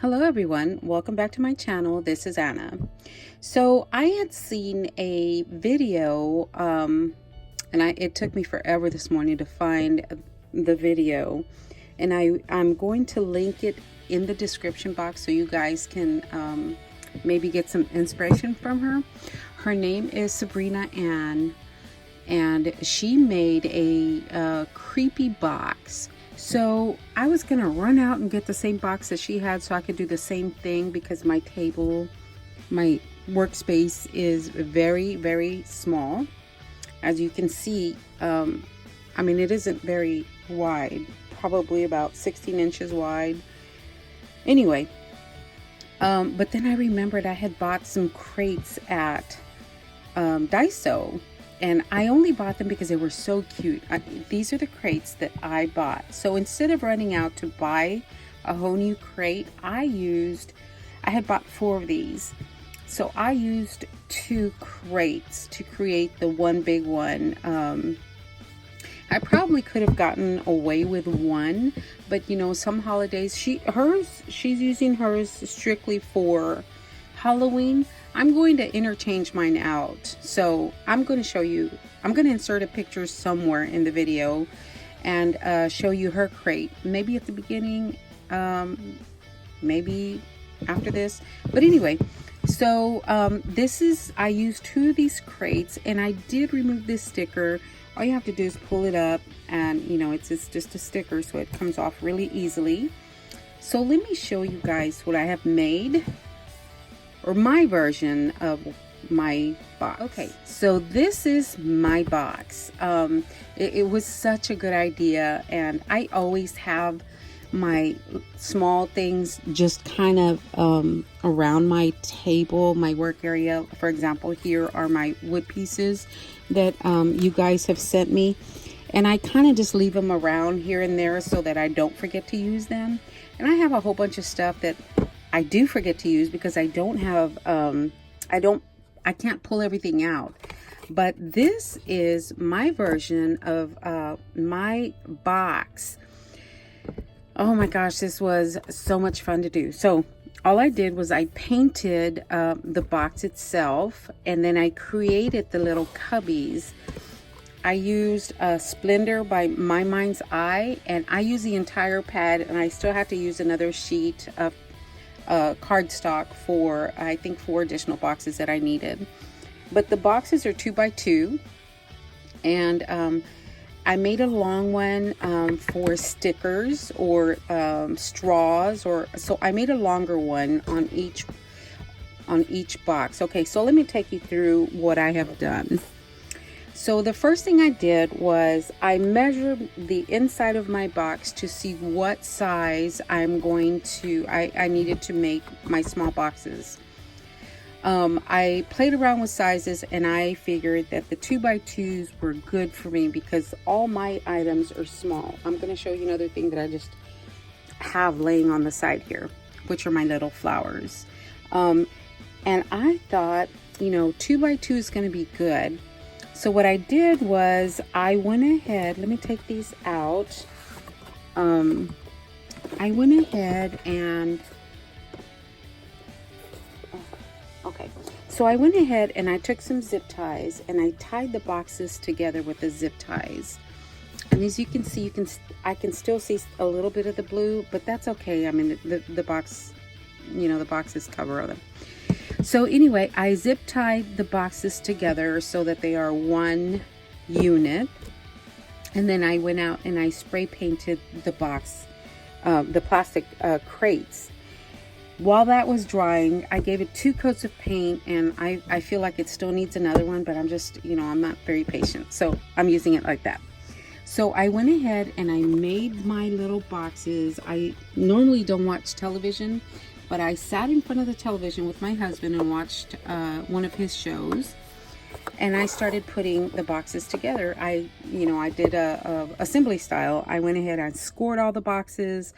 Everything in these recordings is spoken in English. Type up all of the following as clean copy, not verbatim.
Hello everyone, welcome back to my channel. This is Anna. So I had seen a video and it took me forever this morning to find the video, and I'm going to link it in the description box so you guys can maybe get some inspiration from her. Her name is Sabrina Ann, and she made a creepy box. So I was gonna run out and get the same box that she had so I could do the same thing, because my workspace is very, very small. As you can see, I mean, it isn't very wide, probably about 16 inches wide. Anyway, but then I remembered I had bought some crates at Daiso. And I only bought them because they were so cute. These are the crates that I bought. So instead of running out to buy a whole new crate, I had bought 4 of these. So I used 2 crates to create the one big one. I probably could have gotten away with 1, but you know, some holidays, she's using hers strictly for Halloween. I'm going to interchange mine out. So I'm going to show you, I'm going to insert a picture somewhere in the video and show you her crate. Maybe at the beginning, maybe after this. But anyway, so I used 2 of these crates, and I did remove this sticker. All you have to do is pull it up, and you know, it's just a sticker, so it comes off really easily. So let me show you guys what I have made, or my version of my box. Okay, so this is my box. It was such a good idea, and I always have my small things just kind of around my table, my work area. For example, here are my wood pieces that you guys have sent me, and I kind of just leave them around here and there so that I don't forget to use them. And I have a whole bunch of stuff that I do forget to use because I don't have, I can't pull everything out. But this is my version of my box. Oh my gosh, this was so much fun to do. So all I did was I painted the box itself, and then I created the little cubbies. I used a Splendor by My Mind's Eye, and I used the entire pad, and I still have to use another sheet of cardstock for, I think, 4 additional boxes that I needed. But the boxes are 2 by 2, and I made a long one for stickers or straws, or so I made a longer one on each box. Okay, so let me take you through what I have done. So the first thing I did was I measured the inside of my box to see what size I needed to make my small boxes. I played around with sizes, and I figured that the 2 by 2s were good for me because all my items are small. I'm going to show you another thing that I just have laying on the side here, which are my little flowers. And I thought, you know, 2 by 2 is going to be good. So what I did was I went ahead, let me take these out. I went ahead and, okay. So I went ahead and I took some zip ties and I tied the boxes together with the zip ties. And as you can see, I can still see a little bit of the blue, but that's okay. I mean, the box, you know, the boxes cover them. So anyway, I zip tied the boxes together so that they are one unit. And then I went out and I spray painted the box, the plastic crates. While that was drying, I gave it 2 coats of paint, and I feel like it still needs another one, but I'm just, you know, I'm not very patient. So I'm using it like that. So I went ahead and I made my little boxes. I normally don't watch television, but I sat in front of the television with my husband and watched one of his shows, and I started putting the boxes together. I did a assembly style. I went ahead and scored all the boxes.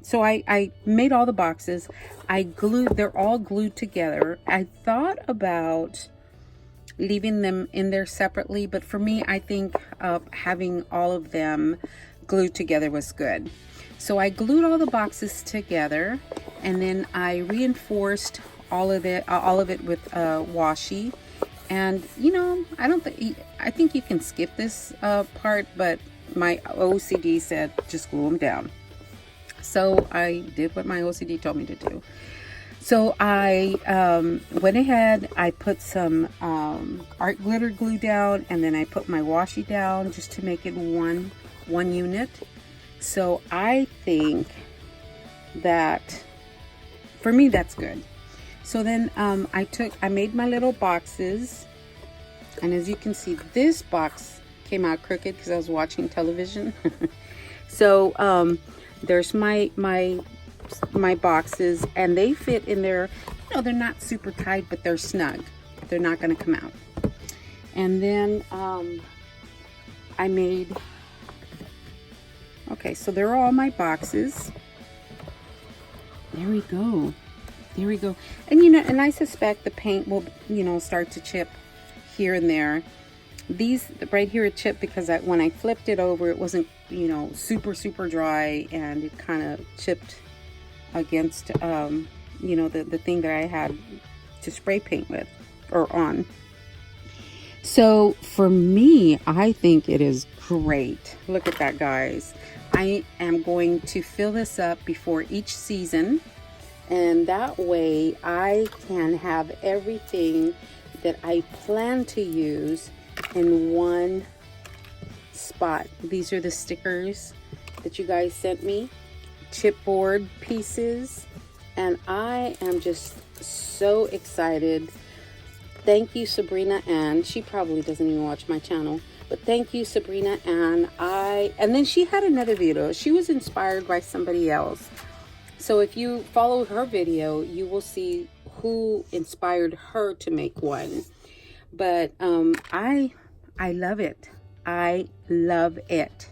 So I made all the boxes. They're all glued together. I thought about leaving them in there separately, but for me, I think of having all of them glued together was good. So I glued all the boxes together, and then I reinforced all of it with washi. And you know, I think you can skip this part, but my OCD said just glue them down. So I did what my OCD told me to do. So I went ahead, I put some art glitter glue down, and then I put my washi down just to make it one unit. So I think that for me that's good. So then I made my little boxes, and as you can see, this box came out crooked because I was watching television. So there's my boxes, and they fit in there. You know, they're not super tight, but they're snug. They're not going to come out. And then I made, okay, so there are all my boxes. There we go. There we go. And you know, and I suspect the paint will, you know, start to chip here and there. These right here it chipped because when I flipped it over, it wasn't, you know, super dry, and it kind of chipped against you know, the thing that I had to spray paint with or on. So for me, I think it is great. Look at that, guys. I am going to fill this up before each season, and that way I can have everything that I plan to use in one spot. These are the stickers that you guys sent me, chipboard pieces, and I am just so excited. Thank you, Sabrina Ann. She probably doesn't even watch my channel, but thank you, Sabrina Ann. And then she had another video. She was inspired by somebody else. So if you follow her video, you will see who inspired her to make one. But I love it. I love it.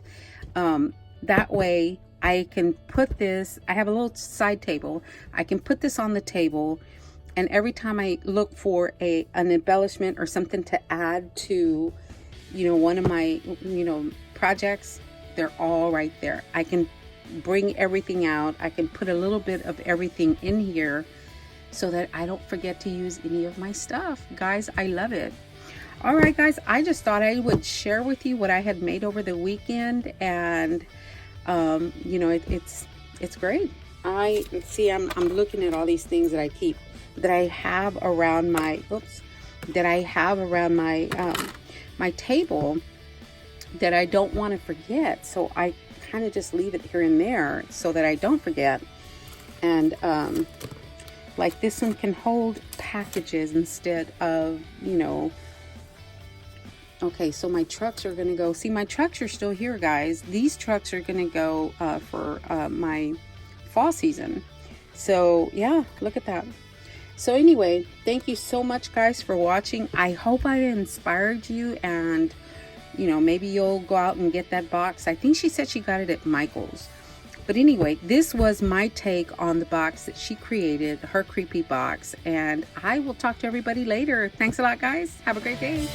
That way I can put this, I have a little side table. I can put this on the table, and every time I look for an embellishment or something to add to, you know, one of my, you know, projects, they're all right there. I can bring everything out. I can put a little bit of everything in here so that I don't forget to use any of my stuff. Guys, I love it. All right, guys, I just thought I would share with you what I had made over the weekend, and you know, it's great. I see, I'm looking at all these things that I have around my my table that I don't want to forget. So I kind of just leave it here and there so that I don't forget. And like this one can hold packages instead of, you know. Okay, so my trucks are gonna go, see, my trucks are still here, guys. These trucks are gonna go for my fall season. So yeah, look at that. So anyway, thank you so much, guys, for watching. I hope I inspired you, and you know, maybe you'll go out and get that box. I think she said she got it at Michael's. But anyway, this was my take on the box that she created, her creepy box, and I will talk to everybody later. Thanks a lot, guys. Have a great day.